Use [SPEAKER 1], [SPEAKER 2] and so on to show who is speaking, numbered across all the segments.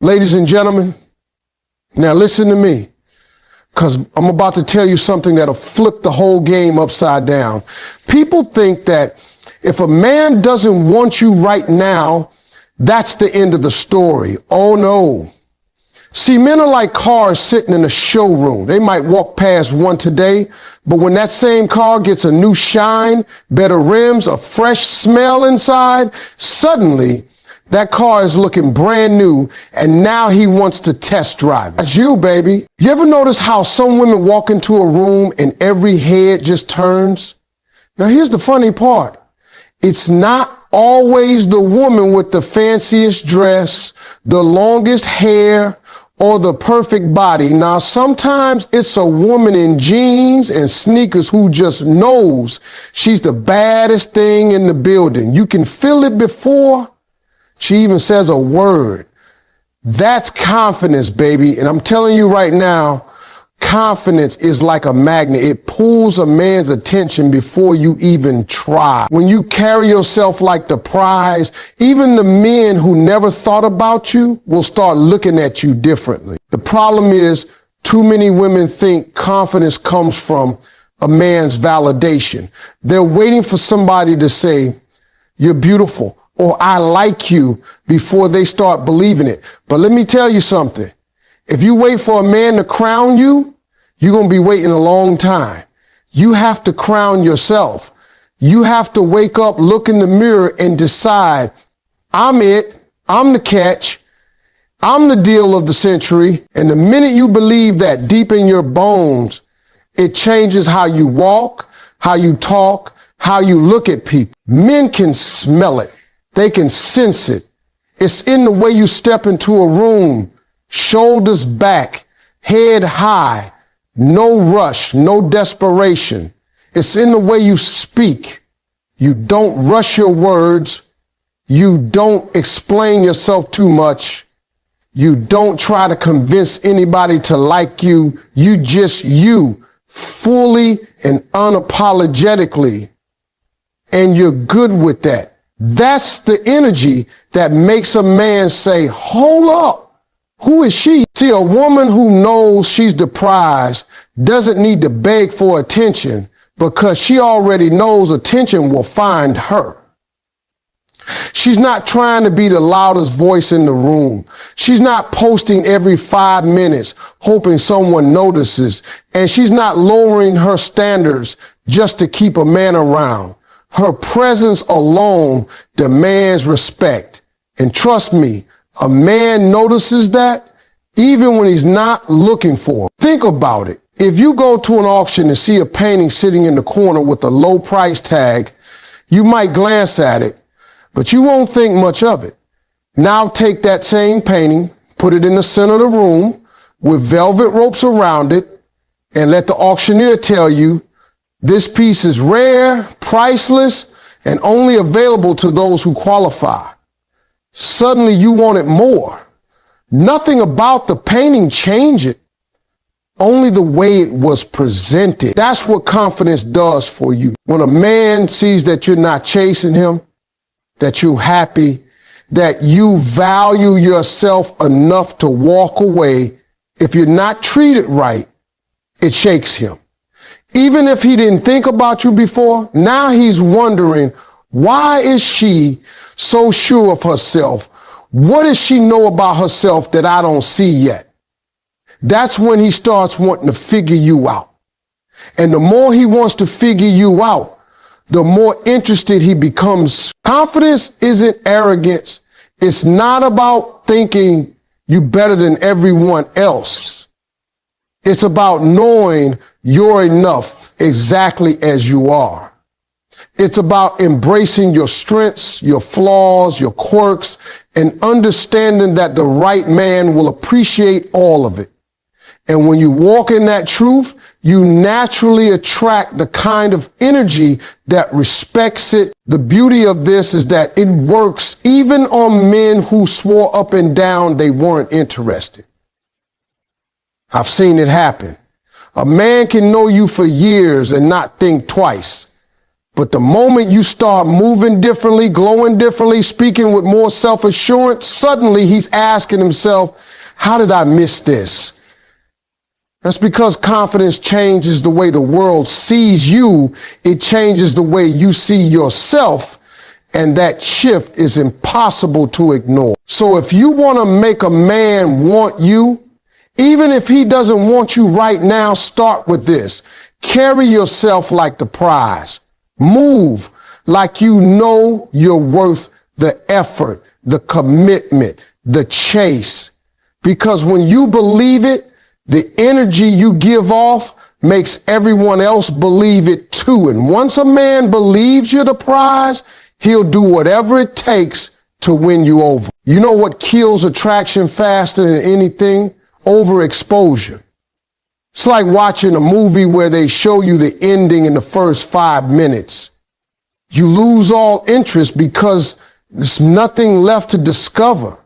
[SPEAKER 1] Ladies and gentlemen, now listen to me, because I'm about to tell you something that'll flip the whole game upside down. People think that if a man doesn't want you right now, that's the end of the story. Oh no. See, men are like cars sitting in a showroom. They might walk past one today, but when that same car gets a new shine, better rims, a fresh smell inside, suddenly that car is looking brand new, and now he wants to test drive it. That's you, baby. You ever notice how some women walk into a room and every head just turns? Now here's the funny part. It's not always the woman with the fanciest dress, the longest hair, or the perfect body. Now, sometimes it's a woman in jeans and sneakers who just knows she's the baddest thing in the building. You can feel it before she even says a word. That's confidence, baby. And I'm telling you right now, confidence is like a magnet. It pulls a man's attention before you even try. When you carry yourself like the prize, even the men who never thought about you will start looking at you differently. The problem is too many women think confidence comes from a man's validation. They're waiting for somebody to say, "You're beautiful," or "I like you," before they start believing it. But let me tell you something. If you wait for a man to crown you, you're going to be waiting a long time. You have to crown yourself. You have to wake up, look in the mirror, and decide, I'm it, I'm the catch, I'm the deal of the century. And the minute you believe that deep in your bones, it changes how you walk, how you talk, how you look at people. Men can smell it. They can sense it. It's in the way you step into a room, shoulders back, head high, no rush, no desperation. It's in the way you speak. You don't rush your words. You don't explain yourself too much. You don't try to convince anybody to like you. You just you, fully and unapologetically. And you're good with that. That's the energy that makes a man say, hold up, who is she? See, a woman who knows she's the prize doesn't need to beg for attention because she already knows attention will find her. She's not trying to be the loudest voice in the room. She's not posting every 5 minutes hoping someone notices. And she's not lowering her standards just to keep a man around. Her presence alone demands respect. And trust me, a man notices that even when he's not looking for it. Think about it. If you go to an auction and see a painting sitting in the corner with a low price tag, you might glance at it, but you won't think much of it. Now take that same painting, put it in the center of the room with velvet ropes around it, and let the auctioneer tell you this piece is rare, priceless, and only available to those who qualify. Suddenly you want it more. Nothing about the painting changed it. Only the way it was presented. That's what confidence does for you. When a man sees that you're not chasing him, that you're happy, that you value yourself enough to walk away, if you're not treated right, it shakes him. Even if he didn't think about you before, now he's wondering, why is she so sure of herself? What does she know about herself that I don't see yet? That's when he starts wanting to figure you out. And the more he wants to figure you out, the more interested he becomes. Confidence isn't arrogance. It's not about thinking you're better than everyone else. It's about knowing you're enough exactly as you are. It's about embracing your strengths, your flaws, your quirks, and understanding that the right man will appreciate all of it. And when you walk in that truth, you naturally attract the kind of energy that respects it. The beauty of this is that it works even on men who swore up and down they weren't interested. I've seen it happen. A man can know you for years and not think twice. But the moment you start moving differently, glowing differently, speaking with more self-assurance, suddenly he's asking himself, how did I miss this? That's because confidence changes the way the world sees you. It changes the way you see yourself. And that shift is impossible to ignore. So if you want to make a man want you, even if he doesn't want you right now, start with this. Carry yourself like the prize. Move like you know you're worth the effort, the commitment, the chase. Because when you believe it, the energy you give off makes everyone else believe it too. And once a man believes you're the prize, he'll do whatever it takes to win you over. You know what kills attraction faster than anything? Overexposure. It's like watching a movie where they show you the ending in the first 5 minutes. You lose all interest because there's nothing left to discover.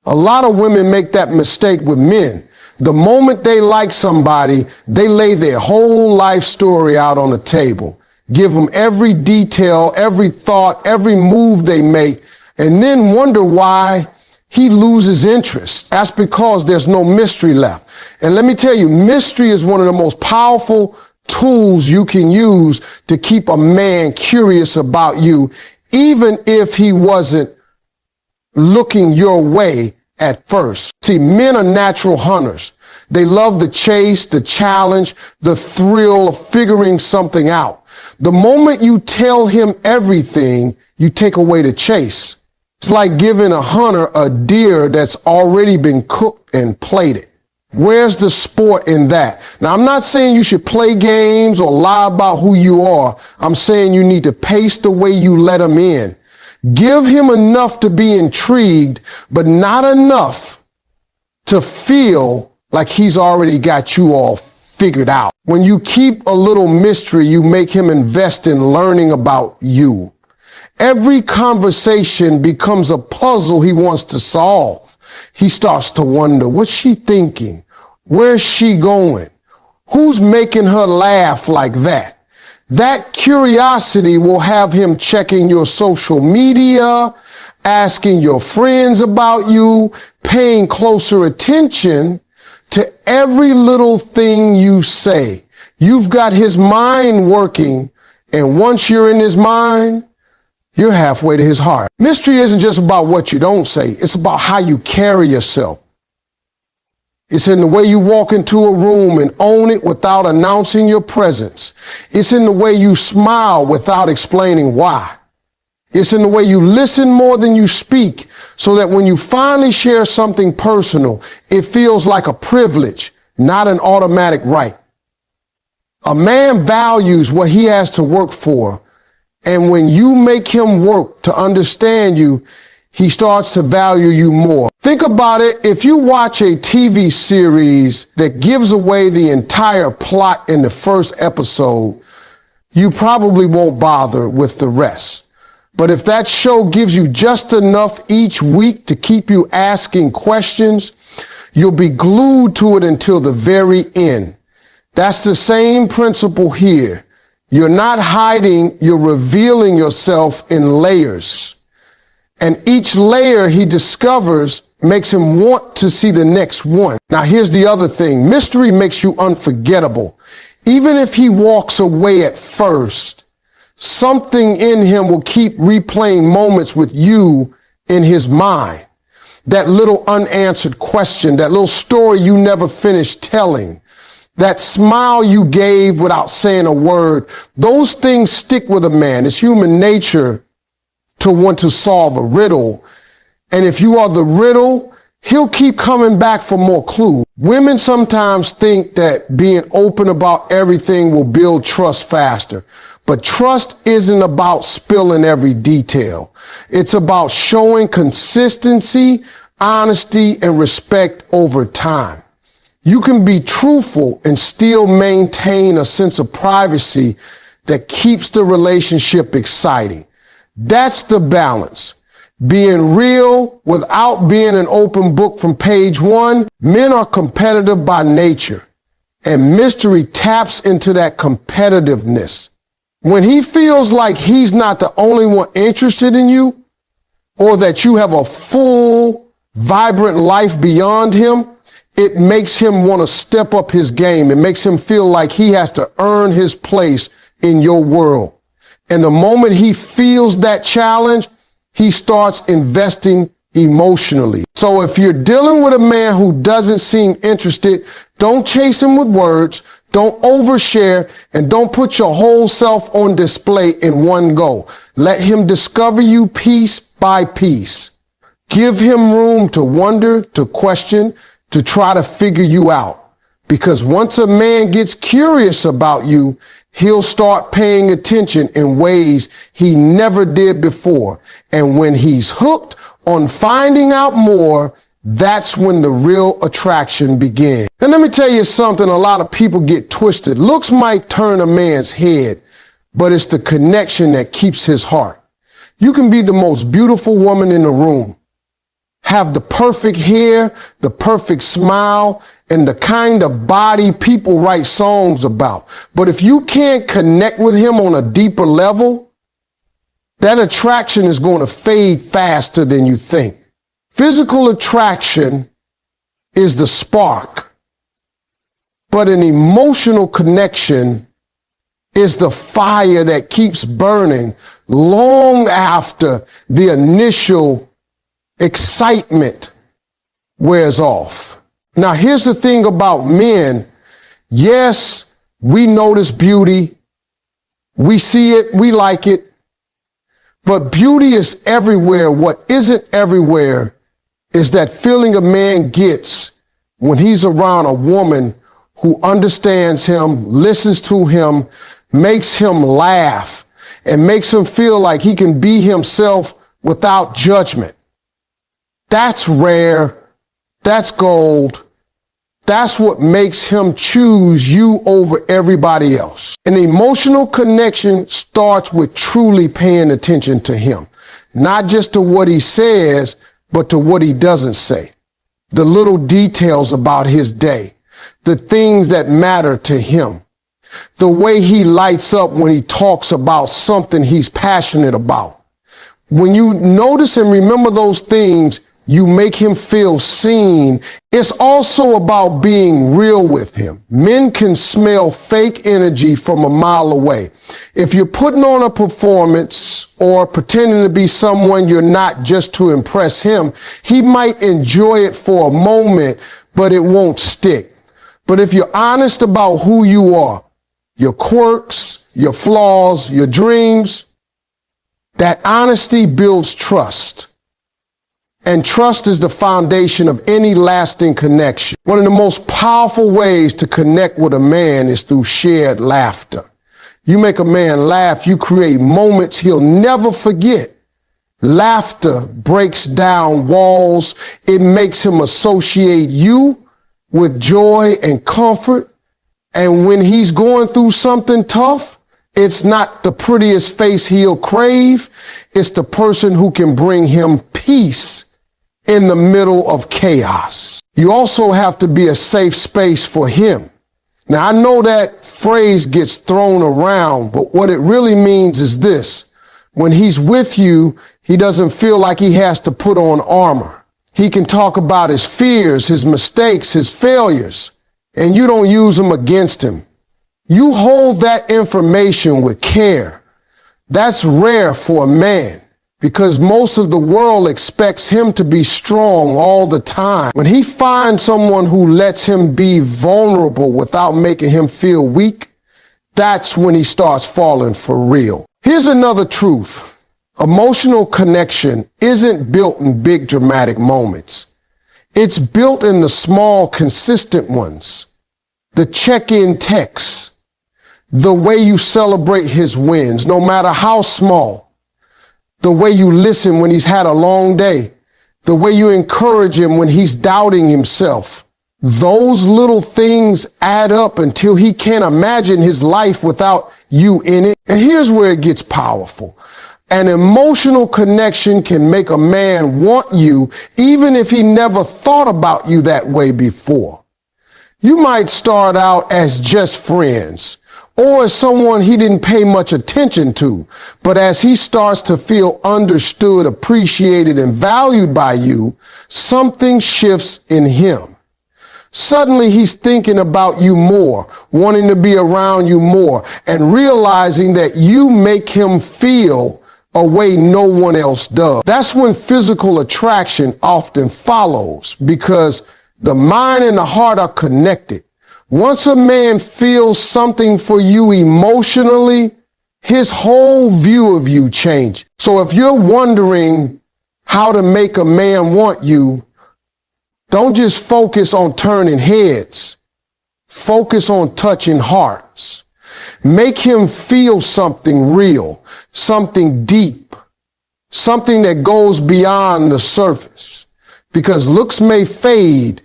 [SPEAKER 1] A lot of women make that mistake with men. The moment they like somebody, they lay their whole life story out on the table, give them every detail, every thought, every move they make, and then wonder why he loses interest. That's because there's no mystery left. And let me tell you, mystery is one of the most powerful tools you can use to keep a man curious about you, even if he wasn't looking your way at first. See, men are natural hunters. They love the chase, the challenge, the thrill of figuring something out. The moment you tell him everything, you take away the chase. It's like giving a hunter a deer that's already been cooked and plated. Where's the sport in that? Now, I'm not saying you should play games or lie about who you are. I'm saying you need to pace the way you let him in. Give him enough to be intrigued, but not enough to feel like he's already got you all figured out. When you keep a little mystery, you make him invest in learning about you. Every conversation becomes a puzzle he wants to solve. He starts to wonder, what's she thinking? Where's she going? Who's making her laugh like that? That curiosity will have him checking your social media, asking your friends about you, paying closer attention to every little thing you say. You've got his mind working, and once you're in his mind, you're halfway to his heart. Mystery isn't just about what you don't say. It's about how you carry yourself. It's in the way you walk into a room and own it without announcing your presence. It's in the way you smile without explaining why. It's in the way you listen more than you speak, so that when you finally share something personal, it feels like a privilege, not an automatic right. A man values what he has to work for. And when you make him work to understand you, he starts to value you more. Think about it. If you watch a TV series that gives away the entire plot in the first episode, you probably won't bother with the rest. But if that show gives you just enough each week to keep you asking questions, you'll be glued to it until the very end. That's the same principle here. You're not hiding, you're revealing yourself in layers. And each layer he discovers makes him want to see the next one. Now, here's the other thing. Mystery makes you unforgettable. Even if he walks away at first, something in him will keep replaying moments with you in his mind. That little unanswered question, that little story you never finished telling, that smile you gave without saying a word, those things stick with a man. It's human nature to want to solve a riddle. And if you are the riddle, he'll keep coming back for more clues. Women sometimes think that being open about everything will build trust faster. But trust isn't about spilling every detail. It's about showing consistency, honesty, and respect over time. You can be truthful and still maintain a sense of privacy that keeps the relationship exciting. That's the balance. Being real without being an open book from page one. Men are competitive by nature, and mystery taps into that competitiveness. When he feels like he's not the only one interested in you, or that you have a full, vibrant life beyond him, it makes him want to step up his game. It makes him feel like he has to earn his place in your world. And the moment he feels that challenge, he starts investing emotionally. So if you're dealing with a man who doesn't seem interested, don't chase him with words, don't overshare, and don't put your whole self on display in one go. Let him discover you piece by piece. Give him room to wonder, to question, to try to figure you out. Because once a man gets curious about you, he'll start paying attention in ways he never did before. And when he's hooked on finding out more, that's when the real attraction begins. And let me tell you something, a lot of people get twisted. Looks might turn a man's head, but it's the connection that keeps his heart. You can be the most beautiful woman in the room, have the perfect hair, the perfect smile, and the kind of body people write songs about. But if you can't connect with him on a deeper level, that attraction is going to fade faster than you think. Physical attraction is the spark, but an emotional connection is the fire that keeps burning long after the initial excitement wears off. Now, here's the thing about men. Yes, we notice beauty. We see it. We like it. But beauty is everywhere. What isn't everywhere is that feeling a man gets when he's around a woman who understands him, listens to him, makes him laugh, and makes him feel like he can be himself without judgment. That's rare. That's gold. That's what makes him choose you over everybody else. An emotional connection starts with truly paying attention to him, not just to what he says, but to what he doesn't say. The little details about his day, the things that matter to him, the way he lights up when he talks about something he's passionate about. When you notice and remember those things, you make him feel seen. It's also about being real with him. Men can smell fake energy from a mile away. If you're putting on a performance or pretending to be someone you're not just to impress him, he might enjoy it for a moment, but it won't stick. But if you're honest about who you are, your quirks, your flaws, your dreams, that honesty builds trust. And trust is the foundation of any lasting connection. One of the most powerful ways to connect with a man is through shared laughter. You make a man laugh, you create moments he'll never forget. Laughter breaks down walls. It makes him associate you with joy and comfort. And when he's going through something tough, it's not the prettiest face he'll crave. It's the person who can bring him peace in the middle of chaos. You also have to be a safe space for him. Now, I know that phrase gets thrown around, but what it really means is this. When he's with you, he doesn't feel like he has to put on armor. He can talk about his fears, his mistakes, his failures, and you don't use them against him. You hold that information with care. That's rare for a man, because most of the world expects him to be strong all the time. When he finds someone who lets him be vulnerable without making him feel weak, that's when he starts falling for real. Here's another truth. Emotional connection isn't built in big dramatic moments. It's built in the small, consistent ones. The check-in texts, the way you celebrate his wins, no matter how small. The way you listen when he's had a long day, the way you encourage him when he's doubting himself. Those little things add up until he can't imagine his life without you in it. And here's where it gets powerful. An emotional connection can make a man want you even if he never thought about you that way before. You might start out as just friends, or as someone he didn't pay much attention to. But as he starts to feel understood, appreciated, and valued by you, something shifts in him. Suddenly he's thinking about you more, wanting to be around you more, and realizing that you make him feel a way no one else does. That's when physical attraction often follows, because the mind and the heart are connected. Once a man feels something for you emotionally, his whole view of you changes. So if you're wondering how to make a man want you, don't just focus on turning heads. Focus on touching hearts. Make him feel something real, something deep, something that goes beyond the surface. Because looks may fade,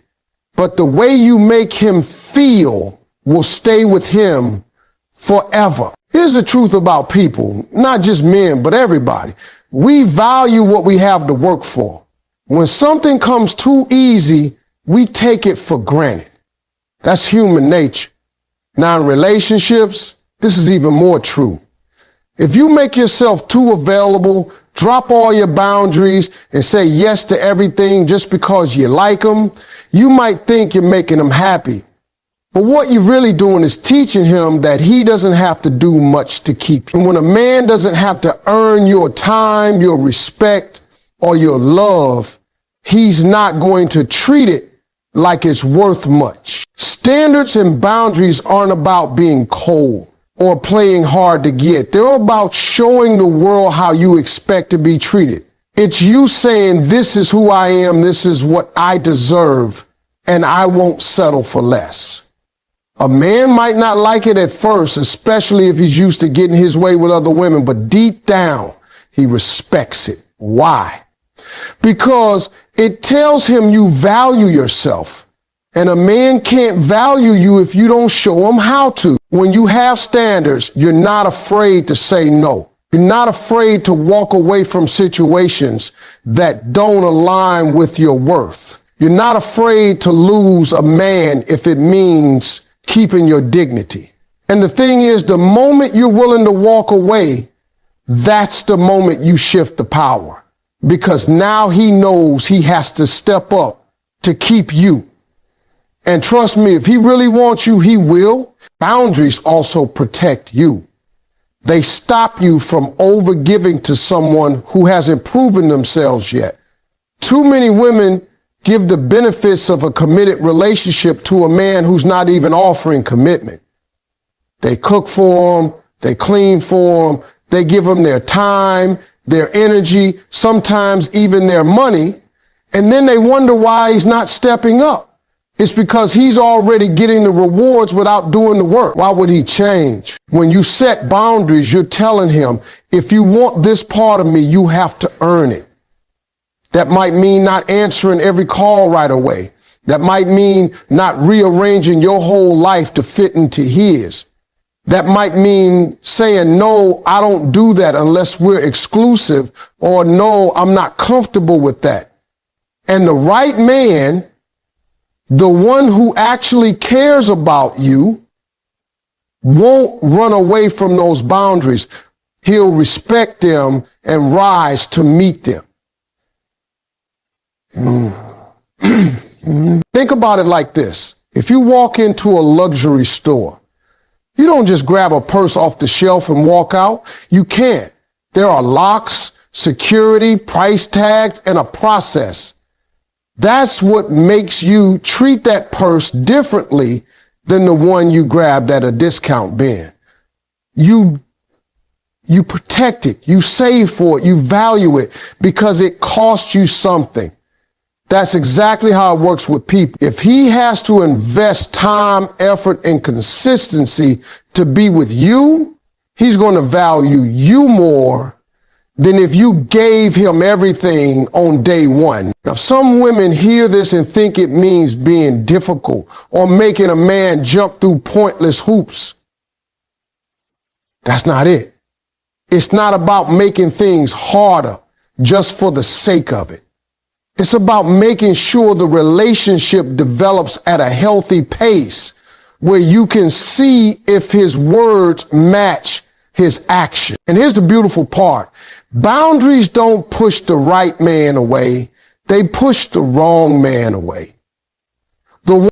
[SPEAKER 1] but the way you make him feel will stay with him forever. Here's the truth about people, not just men, but everybody. We value what we have to work for. When something comes too easy, we take it for granted. That's human nature. Now in relationships, this is even more true. If you make yourself too available, drop all your boundaries, and say yes to everything just because you like them, you might think you're making them happy. But what you're really doing is teaching him that he doesn't have to do much to keep you. And when a man doesn't have to earn your time, your respect, or your love, he's not going to treat it like it's worth much. Standards and boundaries aren't about being cold or playing hard to get. They're about showing the world how you expect to be treated. It's you saying, this is who I am, this is what I deserve, and I won't settle for less. A man might not like it at first, especially if he's used to getting his way with other women, but deep down, he respects it. Why? Because it tells him you value yourself. And a man can't value you if you don't show him how to. When you have standards, you're not afraid to say no. You're not afraid to walk away from situations that don't align with your worth. You're not afraid to lose a man if it means keeping your dignity. And the thing is, the moment you're willing to walk away, that's the moment you shift the power. Because now he knows he has to step up to keep you. And trust me, if he really wants you, he will. Boundaries also protect you. They stop you from overgiving to someone who hasn't proven themselves yet. Too many women give the benefits of a committed relationship to a man who's not even offering commitment. They cook for him, they clean for him, they give him their time, their energy, sometimes even their money, and then they wonder why he's not stepping up. It's because he's already getting the rewards without doing the work. Why would he change? When you set boundaries, you're telling him, if you want this part of me, you have to earn it. That might mean not answering every call right away. That might mean not rearranging your whole life to fit into his. That might mean saying, no, I don't do that unless we're exclusive, or no, I'm not comfortable with that. And the right man, the one who actually cares about you, won't run away from those boundaries. He'll respect them and rise to meet them. Think about it like this. If you walk into a luxury store, you don't just grab a purse off the shelf and walk out. You can't. There are locks, security, price tags, and a process. That's what makes you treat that purse differently than the one you grabbed at a discount bin. You protect it, you save for it, you value it because it costs you something. That's exactly how it works with people. If he has to invest time, effort, and consistency to be with you, he's going to value you more than if you gave him everything on day one. Now, some women hear this and think it means being difficult or making a man jump through pointless hoops. That's not it. It's not about making things harder just for the sake of it. It's about making sure the relationship develops at a healthy pace where you can see if his words match his action. And here's the beautiful part. Boundaries don't push the right man away. They push the wrong man away.